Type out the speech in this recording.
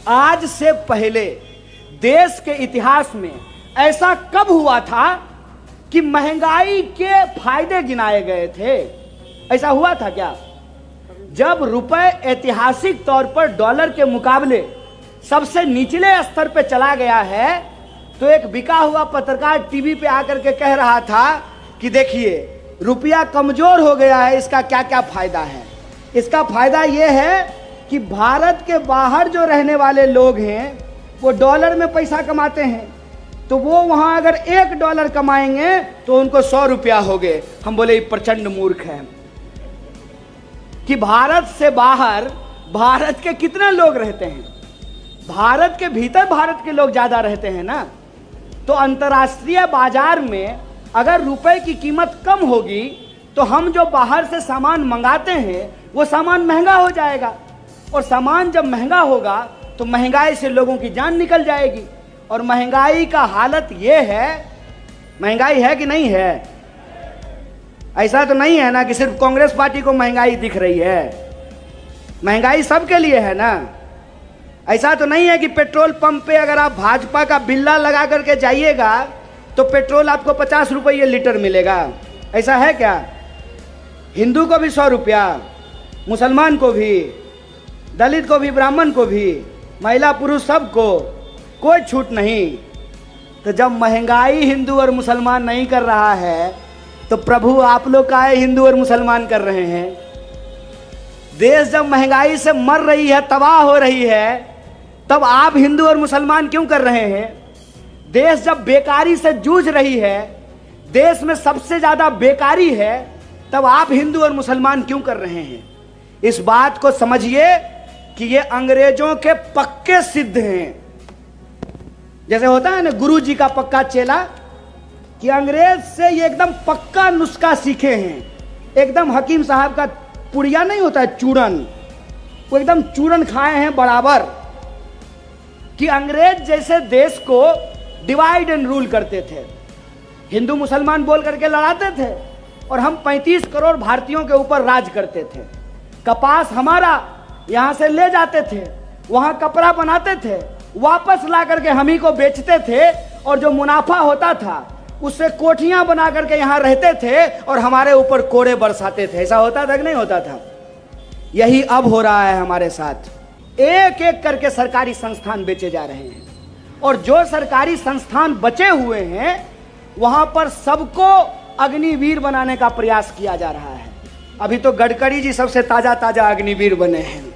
आज से पहले देश के इतिहास में ऐसा कब हुआ था कि महंगाई के फायदे गिनाए गए थे? ऐसा हुआ था क्या? जब रुपए ऐतिहासिक तौर पर डॉलर के मुकाबले सबसे निचले स्तर पे चला गया है, तो एक बिका हुआ पत्रकार टीवी पे आकर के कह रहा था कि देखिए रुपया कमजोर हो गया है, इसका क्या क्या फायदा है। इसका फायदा यह है कि भारत के बाहर जो रहने वाले लोग हैं वो डॉलर में पैसा कमाते हैं, तो वो वहां अगर $1 कमाएंगे तो उनको 100 रुपया हो गए। हम बोले ये प्रचंड मूर्ख है कि भारत से बाहर भारत के कितने लोग रहते हैं, भारत के भीतर भारत के लोग ज्यादा रहते हैं ना। तो अंतर्राष्ट्रीय बाजार में अगर रुपए की कीमत कम होगी तो हम जो बाहर से सामान मंगाते हैं वो सामान महंगा हो जाएगा, और सामान जब महंगा होगा तो महंगाई से लोगों की जान निकल जाएगी। और महंगाई का हालत ये है, महंगाई है कि नहीं है? ऐसा तो नहीं है ना कि सिर्फ कांग्रेस पार्टी को महंगाई दिख रही है, महंगाई सबके लिए है ना। ऐसा तो नहीं है कि पेट्रोल पंप पे अगर आप भाजपा का बिल्ला लगा करके जाइएगा तो पेट्रोल आपको 50 रुपये लीटर मिलेगा, ऐसा है क्या? हिंदू को भी 100 रुपया, मुसलमान को भी, दलित को भी, ब्राह्मण को भी, महिला पुरुष सबको, कोई छूट नहीं। तो जब महंगाई हिंदू और मुसलमान नहीं कर रहा है तो प्रभु आप लोग काहे हिंदू और मुसलमान कर रहे हैं? देश जब महंगाई से मर रही है, तबाह हो रही है, तब आप हिंदू और मुसलमान क्यों कर रहे हैं? देश जब बेकारी से जूझ रही है, देश में सबसे ज्यादा बेकारी है, तब आप हिंदू और मुसलमान क्यों कर रहे हैं? इस बात को समझिए कि ये अंग्रेजों के पक्के सिद्ध हैं। जैसे होता है ना गुरु जी का पक्का चेला, कि अंग्रेज से ये एकदम पक्का नुस्खा सीखे हैं। एकदम हकीम साहब का पुड़िया नहीं होता है, चूरन, वो एकदम चूरन खाए हैं बराबर। कि अंग्रेज जैसे देश को डिवाइड एंड रूल करते थे, हिंदू मुसलमान बोल करके लड़ाते थे, और हम 35 करोड़ भारतीयों के ऊपर राज करते थे। कपास हमारा, यहां से ले जाते थे, वहां कपड़ा बनाते थे, वापस ला करके हम ही को बेचते थे, और जो मुनाफा होता था उससे कोठियां बना करके यहां रहते थे और हमारे ऊपर कोड़े बरसाते थे। ऐसा होता था कि नहीं होता था? यही अब हो रहा है हमारे साथ। एक एक करके सरकारी संस्थान बेचे जा रहे हैं, और जो सरकारी संस्थान बचे हुए हैं वहां पर सबको अग्निवीर बनाने का प्रयास किया जा रहा है। अभी तो गडकरी जी सबसे ताजा ताजा अग्निवीर बने हैं।